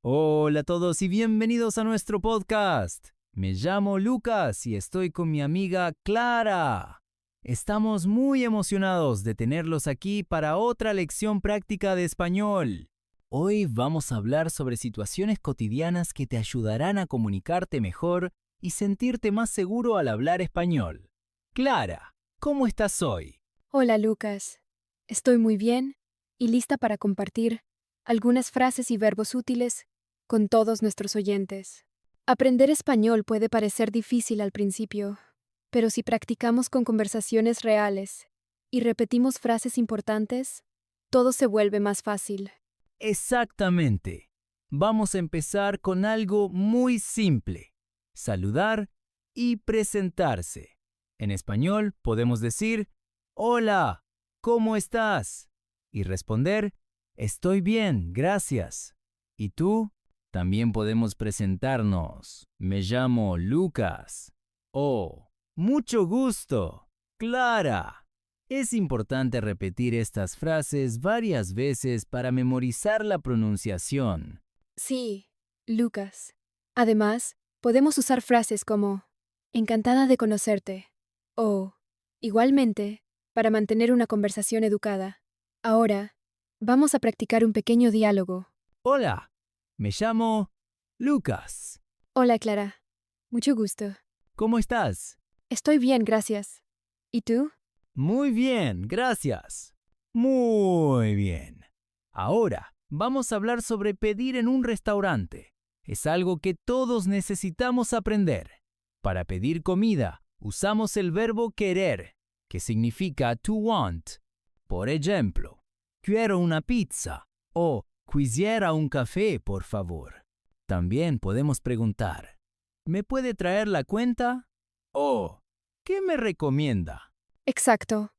Hola a todos y bienvenidos a nuestro podcast. Me llamo Lucas y estoy con mi amiga Clara. Estamos muy emocionados de tenerlos aquí para otra lección práctica de español. Hoy vamos a hablar sobre situaciones cotidianas que te ayudarán a comunicarte mejor y sentirte más seguro al hablar español. Clara, ¿cómo estás hoy? Hola Lucas, estoy muy bien y lista para compartir algunas frases y verbos útiles con todos nuestros oyentes. Aprender español puede parecer difícil al principio, pero si practicamos con conversaciones reales y repetimos frases importantes, todo se vuelve más fácil. Exactamente. Vamos a empezar con algo muy simple. Saludar y presentarse. En español podemos decir, hola, ¿cómo estás? Y responder, estoy bien, gracias. ¿Y tú? También podemos presentarnos. Me llamo Lucas. Oh, mucho gusto. Clara. Es importante repetir estas frases varias veces para memorizar la pronunciación. Sí, Lucas. Además, podemos usar frases como encantada de conocerte o igualmente para mantener una conversación educada. Ahora, vamos a practicar un pequeño diálogo. Hola, me llamo Lucas. Hola, Clara. Mucho gusto. ¿Cómo estás? Estoy bien, gracias. ¿Y tú? Muy bien, gracias. Muy bien. Ahora, vamos a hablar sobre pedir en un restaurante. Es algo que todos necesitamos aprender. Para pedir comida, usamos el verbo querer, que significa to want. Por ejemplo, quiero una pizza o quisiera un café, por favor. También podemos preguntar, ¿me puede traer la cuenta? O, ¿qué me recomienda? Exacto.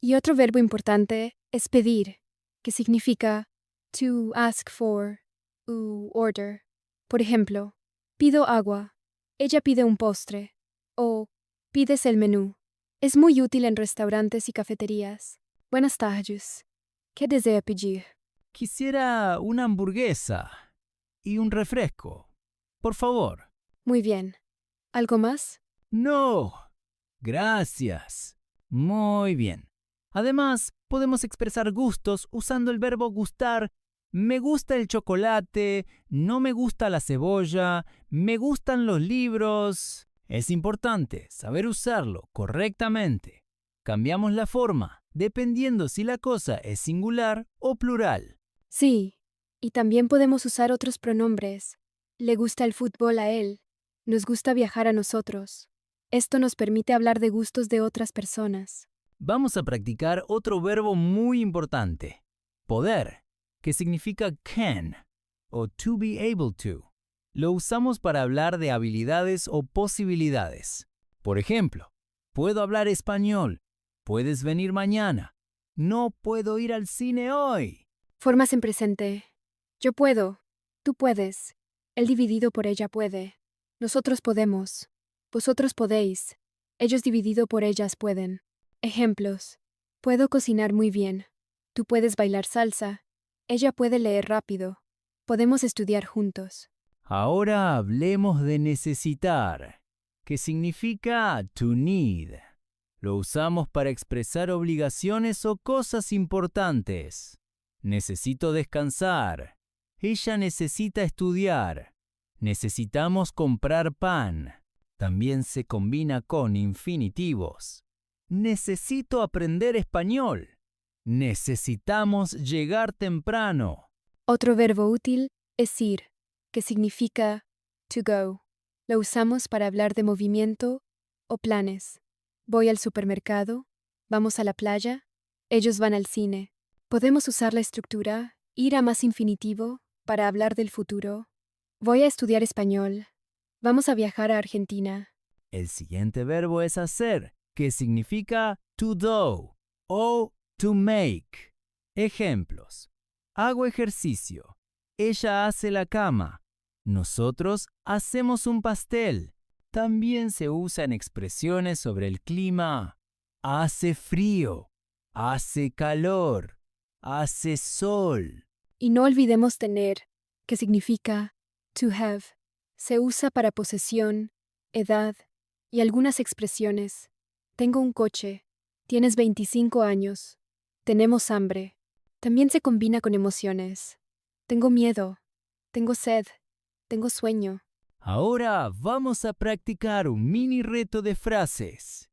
Y otro verbo importante es pedir, que significa to ask for, order. Por ejemplo, pido agua, ella pide un postre, o pides el menú. Es muy útil en restaurantes y cafeterías. Buenas tardes. ¿Qué desea pedir? Quisiera una hamburguesa y un refresco. Por favor. Muy bien. ¿Algo más? No. Gracias. Muy bien. Además, podemos expresar gustos usando el verbo gustar. Me gusta el chocolate, no me gusta la cebolla, me gustan los libros. Es importante saber usarlo correctamente. Cambiamos la forma dependiendo si la cosa es singular o plural. Sí. Y también podemos usar otros pronombres. Le gusta el fútbol a él. Nos gusta viajar a nosotros. Esto nos permite hablar de gustos de otras personas. Vamos a practicar otro verbo muy importante, poder, que significa can o to be able to. Lo usamos para hablar de habilidades o posibilidades. Por ejemplo, puedo hablar español, puedes venir mañana, no puedo ir al cine hoy. Formas en presente. Yo puedo. Tú puedes. Él dividido por ella puede. Nosotros podemos. Vosotros podéis. Ellos dividido por ellas pueden. Ejemplos. Puedo cocinar muy bien. Tú puedes bailar salsa. Ella puede leer rápido. Podemos estudiar juntos. Ahora hablemos de necesitar, que significa to need. Lo usamos para expresar obligaciones o cosas importantes. Necesito descansar. Ella necesita estudiar. Necesitamos comprar pan. También se combina con infinitivos. Necesito aprender español. Necesitamos llegar temprano. Otro verbo útil es ir, que significa to go. Lo usamos para hablar de movimiento o planes. Voy al supermercado, vamos a la playa, ellos van al cine. Podemos usar la estructura ir a más infinitivo para hablar del futuro. Voy a estudiar español. Vamos a viajar a Argentina. El siguiente verbo es hacer, que significa to do o to make. Ejemplos. Hago ejercicio. Ella hace la cama. Nosotros hacemos un pastel. También se usa en expresiones sobre el clima. Hace frío. Hace calor. Hace sol. Y no olvidemos tener que significa to have. Se usa para posesión, edad y algunas expresiones. Tengo un coche. Tienes 25 años. Tenemos hambre. También se combina con emociones. Tengo miedo. Tengo sed. Tengo sueño. Ahora vamos a practicar un mini reto de frases.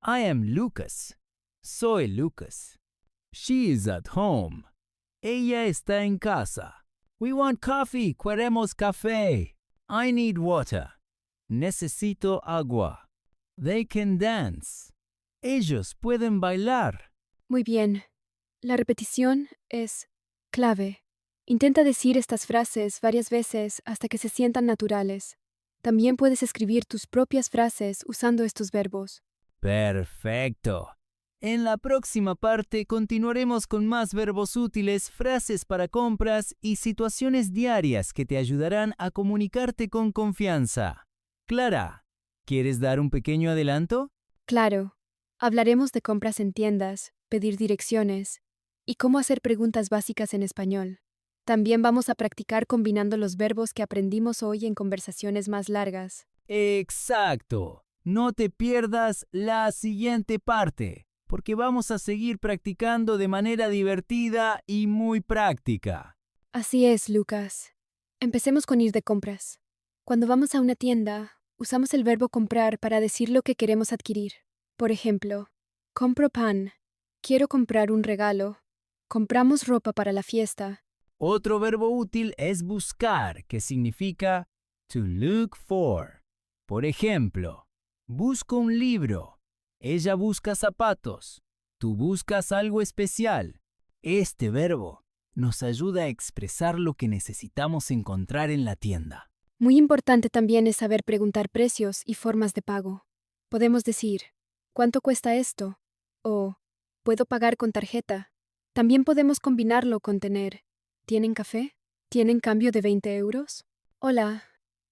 I am Lucas. Soy Lucas. She is at home. Ella está en casa. We want coffee. Queremos café. I need water. Necesito agua. They can dance. Ellos pueden bailar. Muy bien. La repetición es clave. Intenta decir estas frases varias veces hasta que se sientan naturales. También puedes escribir tus propias frases usando estos verbos. Perfecto. En la próxima parte continuaremos con más verbos útiles, frases para compras y situaciones diarias que te ayudarán a comunicarte con confianza. Clara, ¿quieres dar un pequeño adelanto? Claro. Hablaremos de compras en tiendas, pedir direcciones y cómo hacer preguntas básicas en español. También vamos a practicar combinando los verbos que aprendimos hoy en conversaciones más largas. Exacto. No te pierdas la siguiente parte, porque vamos a seguir practicando de manera divertida y muy práctica. Así es, Lucas. Empecemos con ir de compras. Cuando vamos a una tienda, usamos el verbo comprar para decir lo que queremos adquirir. Por ejemplo, compro pan. Quiero comprar un regalo. Compramos ropa para la fiesta. Otro verbo útil es buscar, que significa to look for. Por ejemplo, busco un libro. Ella busca zapatos. Tú buscas algo especial. Este verbo nos ayuda a expresar lo que necesitamos encontrar en la tienda. Muy importante también es saber preguntar precios y formas de pago. Podemos decir, ¿cuánto cuesta esto? O, ¿puedo pagar con tarjeta? También podemos combinarlo con tener, ¿tienen café? ¿Tienen cambio de 20 euros? Hola,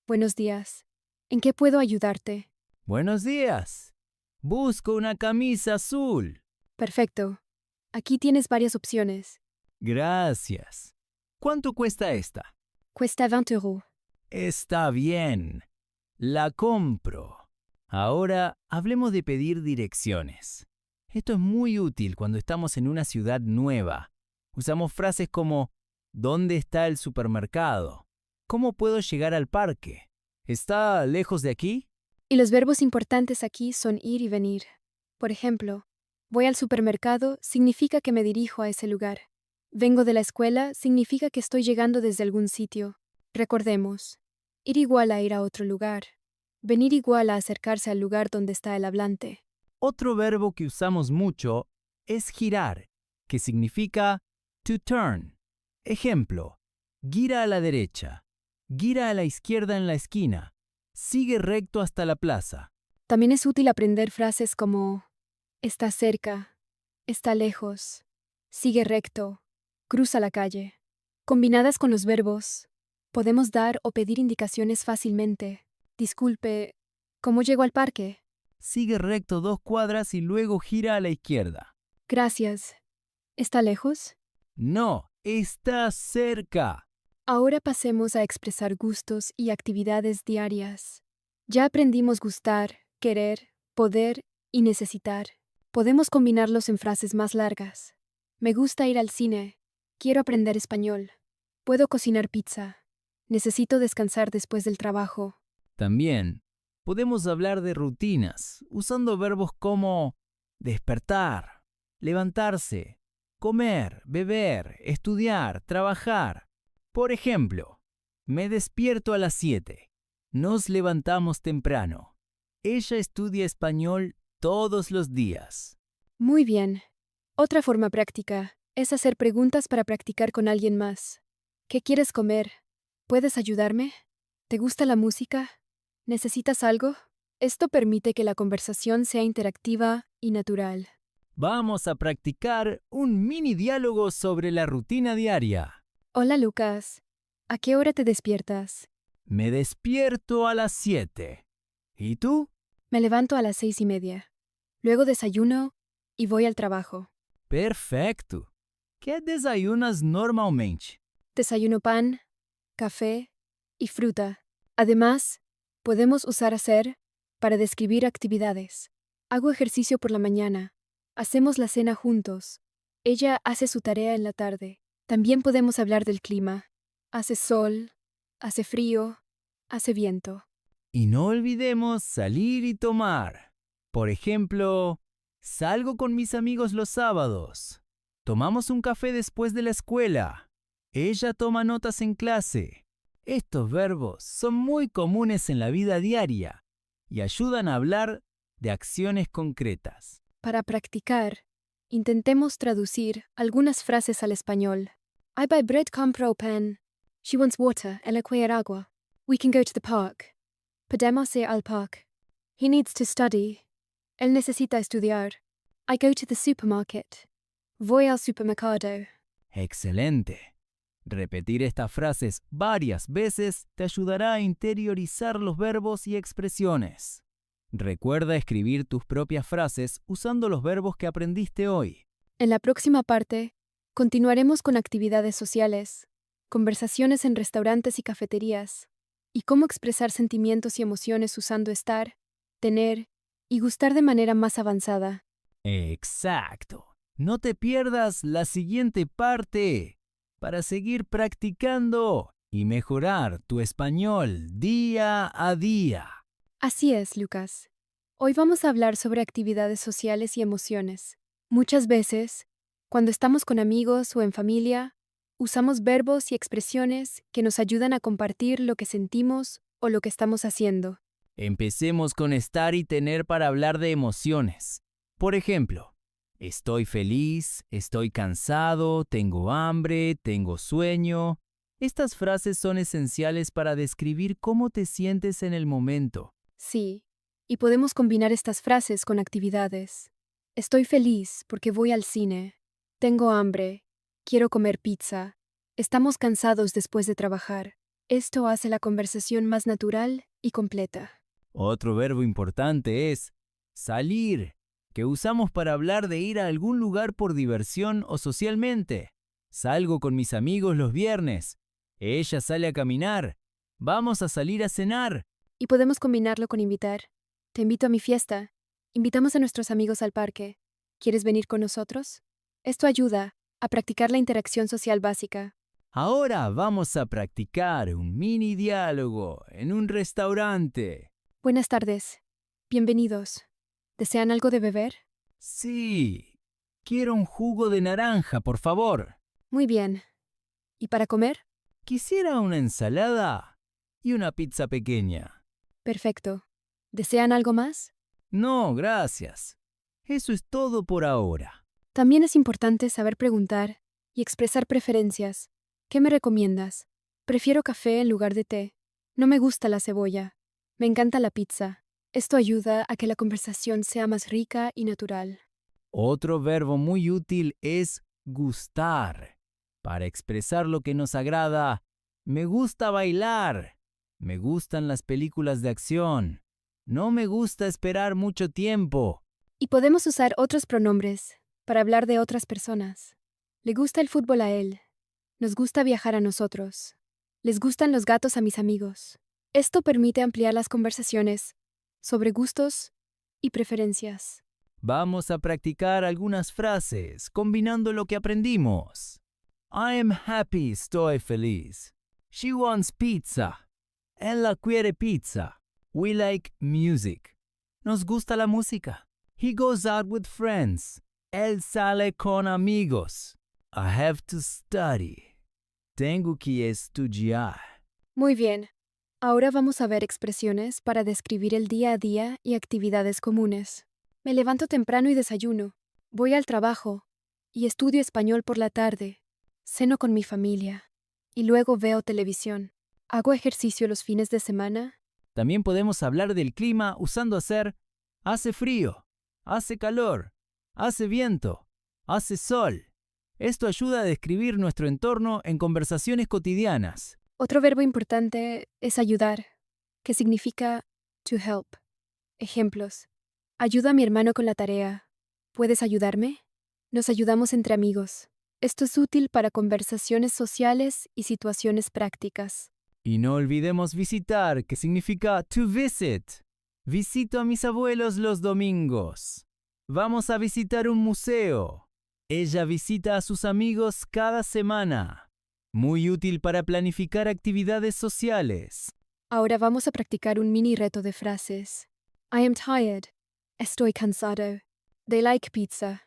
buenos días. ¿En qué puedo ayudarte? Buenos días. Busco una camisa azul. Perfecto. Aquí tienes varias opciones. Gracias. ¿Cuánto cuesta esta? Cuesta 20 euros. Está bien. La compro. Ahora hablemos de pedir direcciones. Esto es muy útil cuando estamos en una ciudad nueva. Usamos frases como ¿dónde está el supermercado? ¿Cómo puedo llegar al parque? ¿Está lejos de aquí? Y los verbos importantes aquí son ir y venir. Por ejemplo, voy al supermercado significa que me dirijo a ese lugar. Vengo de la escuela significa que estoy llegando desde algún sitio. Recordemos, ir igual a ir a otro lugar. Venir igual a acercarse al lugar donde está el hablante. Otro verbo que usamos mucho es girar, que significa to turn. Ejemplo, gira a la derecha, gira a la izquierda en la esquina, sigue recto hasta la plaza. También es útil aprender frases como está cerca, está lejos, sigue recto, cruza la calle. Combinadas con los verbos, podemos dar o pedir indicaciones fácilmente. Disculpe, ¿cómo llego al parque? Sigue recto 2 cuadras y luego gira a la izquierda. Gracias. ¿Está lejos? No, está cerca. Ahora pasemos a expresar gustos y actividades diarias. Ya aprendimos gustar, querer, poder y necesitar. Podemos combinarlos en frases más largas. Me gusta ir al cine. Quiero aprender español. Puedo cocinar pizza. Necesito descansar después del trabajo. También podemos hablar de rutinas usando verbos como despertar, levantarse, comer, beber, estudiar, trabajar. Por ejemplo, me despierto a las 7. Nos levantamos temprano. Ella estudia español todos los días. Muy bien. Otra forma práctica es hacer preguntas para practicar con alguien más. ¿Qué quieres comer? ¿Puedes ayudarme? ¿Te gusta la música? ¿Necesitas algo? Esto permite que la conversación sea interactiva y natural. Vamos a practicar un mini diálogo sobre la rutina diaria. Hola, Lucas. ¿A qué hora te despiertas? Me despierto a las 7. ¿Y tú? Me levanto a las 6:30. Luego desayuno y voy al trabajo. Perfecto. ¿Qué desayunas normalmente? Desayuno pan, café y fruta. Además, podemos usar hacer para describir actividades. Hago ejercicio por la mañana. Hacemos la cena juntos. Ella hace su tarea en la tarde. También podemos hablar del clima. Hace sol, hace frío, hace viento. Y no olvidemos salir y tomar. Por ejemplo, salgo con mis amigos los sábados. Tomamos un café después de la escuela. Ella toma notas en clase. Estos verbos son muy comunes en la vida diaria y ayudan a hablar de acciones concretas. Para practicar, intentemos traducir algunas frases al español. I buy bread, compro pan. She wants water, ella quiere agua. We can go to the park. Podemos ir al parque. He needs to study. Él necesita estudiar. I go to the supermarket. Voy al supermercado. Excelente. Repetir estas frases varias veces te ayudará a interiorizar los verbos y expresiones. Recuerda escribir tus propias frases usando los verbos que aprendiste hoy. En la próxima parte, continuaremos con actividades sociales, conversaciones en restaurantes y cafeterías, y cómo expresar sentimientos y emociones usando estar, tener y gustar de manera más avanzada. Exacto. No te pierdas la siguiente parte para seguir practicando y mejorar tu español día a día. Así es, Lucas. Hoy vamos a hablar sobre actividades sociales y emociones. Muchas veces, cuando estamos con amigos o en familia, usamos verbos y expresiones que nos ayudan a compartir lo que sentimos o lo que estamos haciendo. Empecemos con estar y tener para hablar de emociones. Por ejemplo, estoy feliz, estoy cansado, tengo hambre, tengo sueño. Estas frases son esenciales para describir cómo te sientes en el momento. Sí, y podemos combinar estas frases con actividades. Estoy feliz porque voy al cine. Tengo hambre. Quiero comer pizza. Estamos cansados después de trabajar. Esto hace la conversación más natural y completa. Otro verbo importante es salir, que usamos para hablar de ir a algún lugar por diversión o socialmente. Salgo con mis amigos los viernes. Ella sale a caminar. Vamos a salir a cenar. Y podemos combinarlo con invitar. Te invito a mi fiesta. Invitamos a nuestros amigos al parque. ¿Quieres venir con nosotros? Esto ayuda a practicar la interacción social básica. Ahora vamos a practicar un mini diálogo en un restaurante. Buenas tardes. Bienvenidos. ¿Desean algo de beber? Sí, quiero un jugo de naranja, por favor. Muy bien. ¿Y para comer? Quisiera una ensalada y una pizza pequeña. Perfecto. ¿Desean algo más? No, gracias. Eso es todo por ahora. También es importante saber preguntar y expresar preferencias. ¿Qué me recomiendas? Prefiero café en lugar de té. No me gusta la cebolla. Me encanta la pizza. Esto ayuda a que la conversación sea más rica y natural. Otro verbo muy útil es gustar. Para expresar lo que nos agrada, me gusta bailar. Me gustan las películas de acción. No me gusta esperar mucho tiempo. Y podemos usar otros pronombres para hablar de otras personas. Le gusta el fútbol a él. Nos gusta viajar a nosotros. Les gustan los gatos a mis amigos. Esto permite ampliar las conversaciones sobre gustos y preferencias. Vamos a practicar algunas frases combinando lo que aprendimos. I am happy, estoy feliz. She wants pizza. Ella quiere pizza. We like music. Nos gusta la música. He goes out with friends. Él sale con amigos. I have to study. Tengo que estudiar. Muy bien. Ahora vamos a ver expresiones para describir el día a día y actividades comunes. Me levanto temprano y desayuno. Voy al trabajo y estudio español por la tarde. Ceno con mi familia y luego veo televisión. Hago ejercicio los fines de semana. También podemos hablar del clima usando hace frío, hace calor, hace viento, hace sol. Esto ayuda a describir nuestro entorno en conversaciones cotidianas. Otro verbo importante es ayudar, que significa to help. Ejemplos. Ayudo a mi hermano con la tarea. ¿Puedes ayudarme? Nos ayudamos entre amigos. Esto es útil para conversaciones sociales y situaciones prácticas. Y no olvidemos visitar, que significa to visit. Visito a mis abuelos los domingos. Vamos a visitar un museo. Ella visita a sus amigos cada semana. Muy útil para planificar actividades sociales. Ahora vamos a practicar un mini reto de frases. I am tired. Estoy cansado. They like pizza.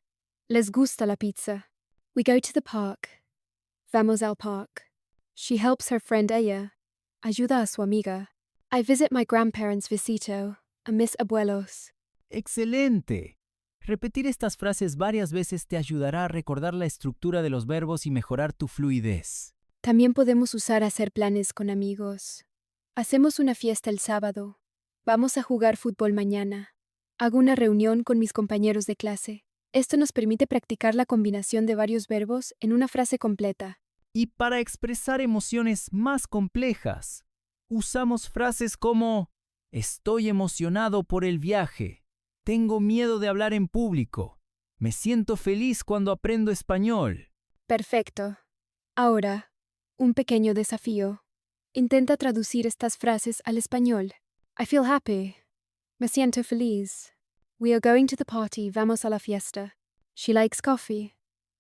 Les gusta la pizza. We go to the park. Vamos al park. She helps her friend ella. Ayuda a su amiga. I visit my grandparents visito a mis abuelos. ¡Excelente! Repetir estas frases varias veces te ayudará a recordar la estructura de los verbos y mejorar tu fluidez. También podemos usar hacer planes con amigos. Hacemos una fiesta el sábado. Vamos a jugar fútbol mañana. Hago una reunión con mis compañeros de clase. Esto nos permite practicar la combinación de varios verbos en una frase completa. Y para expresar emociones más complejas, usamos frases como estoy emocionado por el viaje, tengo miedo de hablar en público, me siento feliz cuando aprendo español. Perfecto. Ahora, un pequeño desafío. Intenta traducir estas frases al español. I feel happy. Me siento feliz. We are going to the party. Vamos a la fiesta. She likes coffee.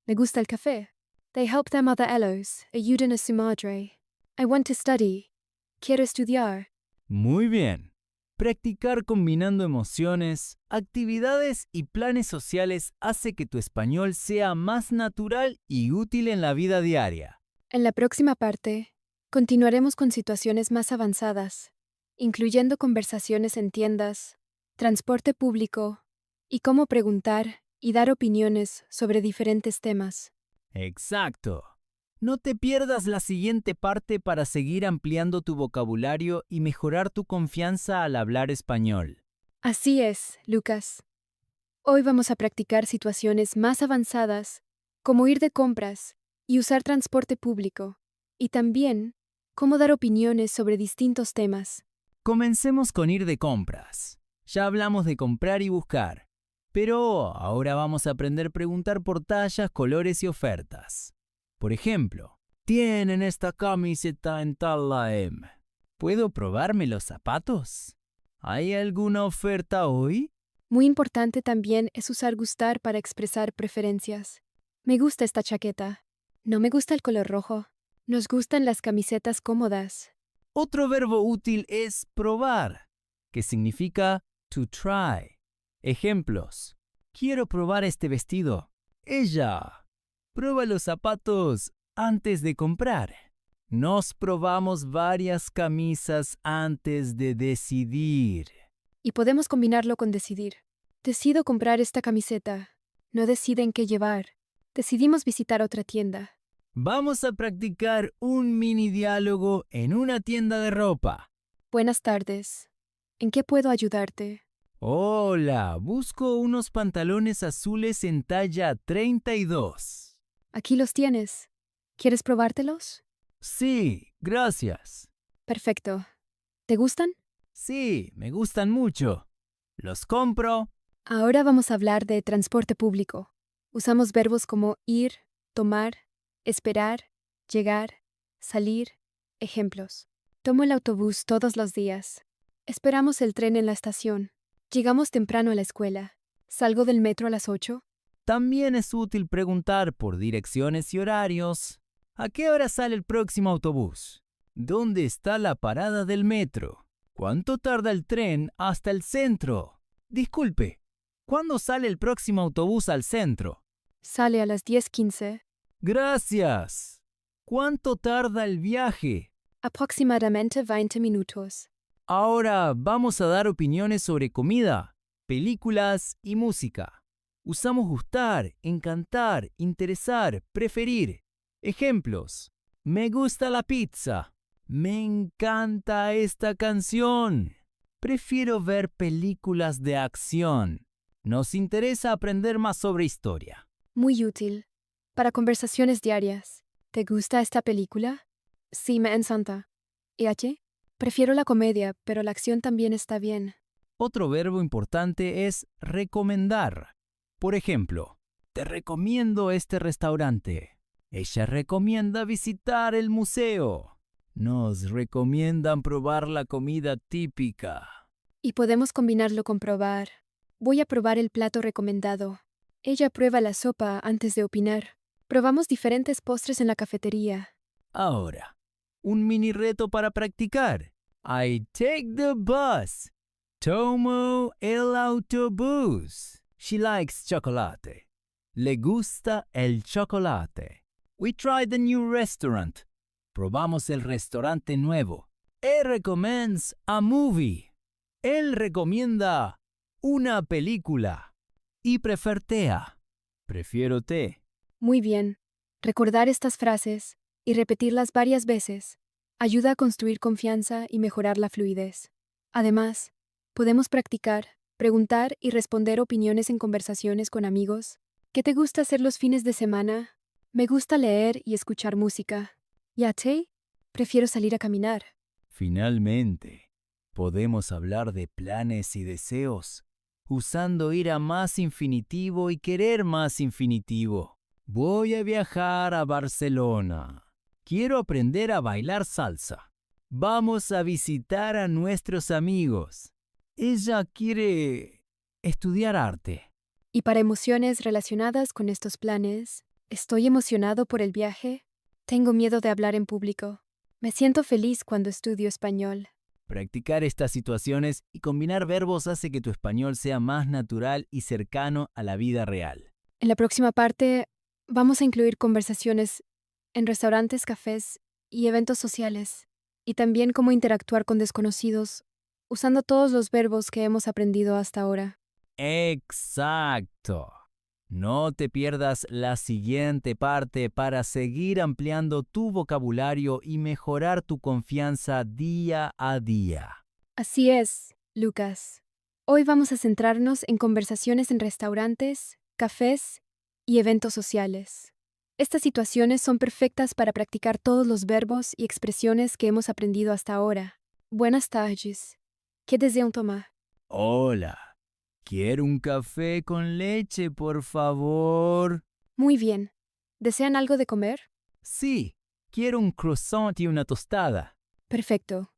Le gusta el café. They help their mother Elos. Ayudan a su madre. I want to study. Quiero estudiar. Muy bien. Practicar combinando emociones, actividades y planes sociales hace que tu español sea más natural y útil en la vida diaria. En la próxima parte, continuaremos con situaciones más avanzadas, incluyendo conversaciones en tiendas, transporte público y cómo preguntar y dar opiniones sobre diferentes temas. Exacto. No te pierdas la siguiente parte para seguir ampliando tu vocabulario y mejorar tu confianza al hablar español. Así es, Lucas. Hoy vamos a practicar situaciones más avanzadas, como ir de compras y usar transporte público, y también cómo dar opiniones sobre distintos temas. Comencemos con ir de compras. Ya hablamos de comprar y buscar, pero ahora vamos a aprender a preguntar por tallas, colores y ofertas. Por ejemplo, tienen esta camiseta en talla M. ¿Puedo probarme los zapatos? ¿Hay alguna oferta hoy? Muy importante también es usar gustar para expresar preferencias. Me gusta esta chaqueta. No me gusta el color rojo. Nos gustan las camisetas cómodas. Otro verbo útil es probar, que significa to try. Ejemplos. Quiero probar este vestido. Ella. Prueba los zapatos antes de comprar. Nos probamos varias camisas antes de decidir. Y podemos combinarlo con decidir. Decido comprar esta camiseta. No deciden qué llevar. Decidimos visitar otra tienda. Vamos a practicar un mini diálogo en una tienda de ropa. Buenas tardes. ¿En qué puedo ayudarte? Hola, busco unos pantalones azules en talla 32. Aquí los tienes. ¿Quieres probártelos? Sí, gracias. Perfecto. ¿Te gustan? Sí, me gustan mucho. Los compro. Ahora vamos a hablar de transporte público. Usamos verbos como ir, tomar, esperar, llegar, salir. Ejemplos. Tomo el autobús todos los días. Esperamos el tren en la estación. Llegamos temprano a la escuela. Salgo del metro a las 8. También es útil preguntar por direcciones y horarios. ¿A qué hora sale el próximo autobús? ¿Dónde está la parada del metro? ¿Cuánto tarda el tren hasta el centro? Disculpe, ¿cuándo sale el próximo autobús al centro? Sale a las 10:15. Gracias. ¿Cuánto tarda el viaje? Aproximadamente 20 minutos. Ahora vamos a dar opiniones sobre comida, películas y música. Usamos gustar, encantar, interesar, preferir. Ejemplos. Me gusta la pizza. Me encanta esta canción. Prefiero ver películas de acción. Nos interesa aprender más sobre historia. Muy útil. Para conversaciones diarias. ¿Te gusta esta película? Sí, me encanta. ¿Y a ti? Prefiero la comedia, pero la acción también está bien. Otro verbo importante es recomendar. Por ejemplo, te recomiendo este restaurante. Ella recomienda visitar el museo. Nos recomiendan probar la comida típica. Y podemos combinarlo con probar. Voy a probar el plato recomendado. Ella prueba la sopa antes de opinar. Probamos diferentes postres en la cafetería. Ahora, un mini reto para practicar. I take the bus. Tomo el autobús. She likes chocolate. Le gusta el chocolate. We try the new restaurant. Probamos el restaurante nuevo. He recommends a movie. Él recomienda una película. Y prefer tea. Prefiero té. Muy bien. Recordar estas frases y repetirlas varias veces ayuda a construir confianza y mejorar la fluidez. Además, podemos practicar, preguntar y responder opiniones en conversaciones con amigos. ¿Qué te gusta hacer los fines de semana? Me gusta leer y escuchar música. ¿Y a ti? Prefiero salir a caminar. Finalmente, podemos hablar de planes y deseos, usando ir a más infinitivo y querer más infinitivo. Voy a viajar a Barcelona. Quiero aprender a bailar salsa. Vamos a visitar a nuestros amigos. Ella quiere estudiar arte. Y para emociones relacionadas con estos planes, estoy emocionado por el viaje. Tengo miedo de hablar en público. Me siento feliz cuando estudio español. Practicar estas situaciones y combinar verbos hace que tu español sea más natural y cercano a la vida real. En la próxima parte, vamos a incluir conversaciones en restaurantes, cafés y eventos sociales, y también cómo interactuar con desconocidos, usando todos los verbos que hemos aprendido hasta ahora. Exacto. No te pierdas la siguiente parte para seguir ampliando tu vocabulario y mejorar tu confianza día a día. Así es, Lucas. Hoy vamos a centrarnos en conversaciones en restaurantes, cafés y eventos sociales. Estas situaciones son perfectas para practicar todos los verbos y expresiones que hemos aprendido hasta ahora. Buenas tardes. ¿Qué desean tomar? Hola, quiero un café con leche, por favor. Muy bien. ¿Desean algo de comer? Sí, quiero un croissant y una tostada. Perfecto.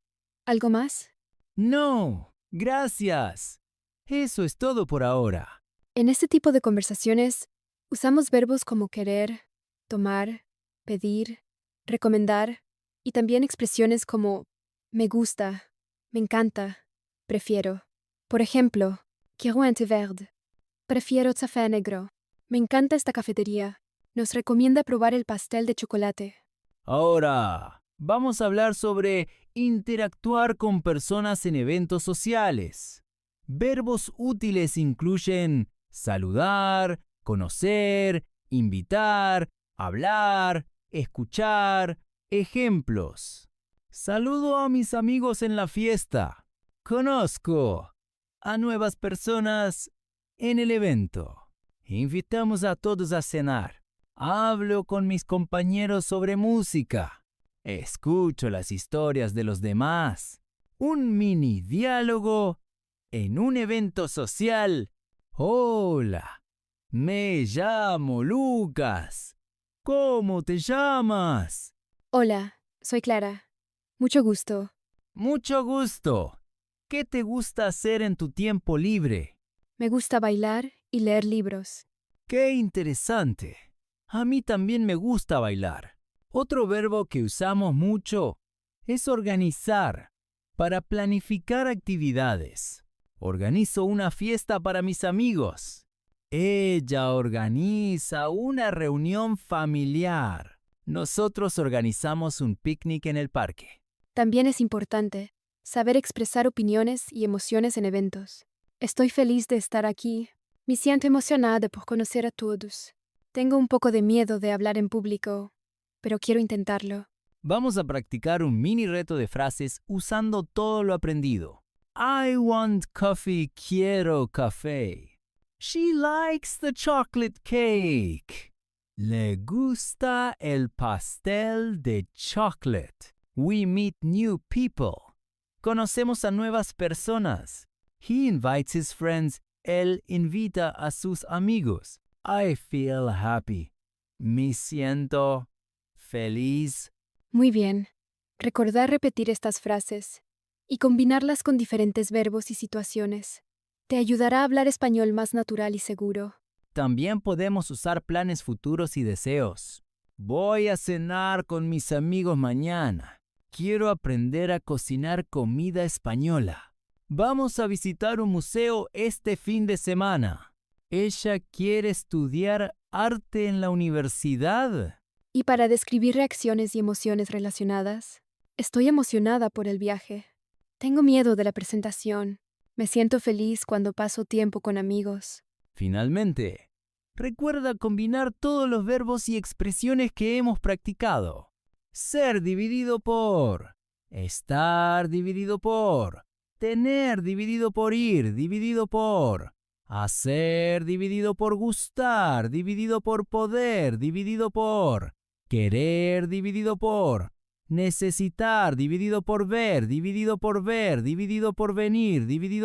¿Algo más? No, gracias. Eso es todo por ahora. En este tipo de conversaciones, usamos verbos como querer, tomar, pedir, recomendar y también expresiones como me gusta, me encanta, prefiero. Por ejemplo, quiero un té verde. Prefiero café negro. Me encanta esta cafetería. Nos recomienda probar el pastel de chocolate. Ahora, vamos a hablar sobre interactuar con personas en eventos sociales. Verbos útiles incluyen saludar, conocer, invitar, hablar, escuchar. Ejemplos. Saludo a mis amigos en la fiesta. Conozco a nuevas personas en el evento. Invitamos a todos a cenar. Hablo con mis compañeros sobre música. Escucho las historias de los demás. Un mini diálogo en un evento social. Hola, me llamo Lucas. ¿Cómo te llamas? Hola, soy Clara. Mucho gusto. Mucho gusto. ¿Qué te gusta hacer en tu tiempo libre? Me gusta bailar y leer libros. ¡Qué interesante! A mí también me gusta bailar. Otro verbo que usamos mucho es organizar, para planificar actividades. Organizo una fiesta para mis amigos. Ella organiza una reunión familiar. Nosotros organizamos un picnic en el parque. También es importante saber expresar opiniones y emociones en eventos. Estoy feliz de estar aquí. Me siento emocionada por conocer a todos. Tengo un poco de miedo de hablar en público, pero quiero intentarlo. Vamos a practicar un mini reto de frases usando todo lo aprendido. I want coffee, quiero café. She likes the chocolate cake. Le gusta el pastel de chocolate. We meet new people. Conocemos a nuevas personas. He invites his friends. Él invita a sus amigos. I feel happy. Me siento feliz. Muy bien. Recordar repetir estas frases y combinarlas con diferentes verbos y situaciones te ayudará a hablar español más natural y seguro. También podemos usar planes futuros y deseos. Voy a cenar con mis amigos mañana. Quiero aprender a cocinar comida española. Vamos a visitar un museo este fin de semana. Ella quiere estudiar arte en la universidad. Y para describir reacciones y emociones relacionadas, estoy emocionada por el viaje. Tengo miedo de la presentación. Me siento feliz cuando paso tiempo con amigos. Finalmente, recuerda combinar todos los verbos y expresiones que hemos practicado. Ser dividido por, estar dividido por, tener dividido por ir dividido por, hacer dividido por gustar dividido por poder dividido por, querer dividido por, necesitar dividido por ver dividido por venir dividido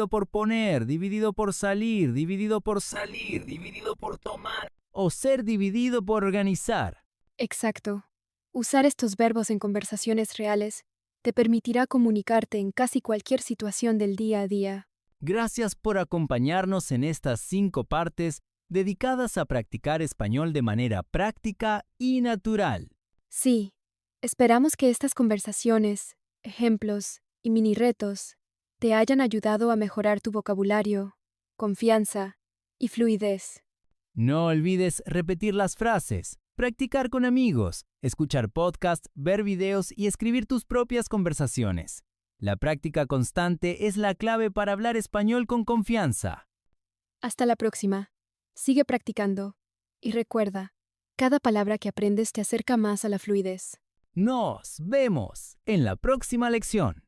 por poner dividido por salir dividido por tomar, o ser dividido por organizar. Exacto. Usar estos verbos en conversaciones reales te permitirá comunicarte en casi cualquier situación del día a día. Gracias por acompañarnos en estas 5 partes dedicadas a practicar español de manera práctica y natural. Sí, esperamos que estas conversaciones, ejemplos y mini retos te hayan ayudado a mejorar tu vocabulario, confianza y fluidez. No olvides repetir las frases, practicar con amigos, escuchar podcasts, ver videos y escribir tus propias conversaciones. La práctica constante es la clave para hablar español con confianza. Hasta la próxima. Sigue practicando. Y recuerda, cada palabra que aprendes te acerca más a la fluidez. Nos vemos en la próxima lección.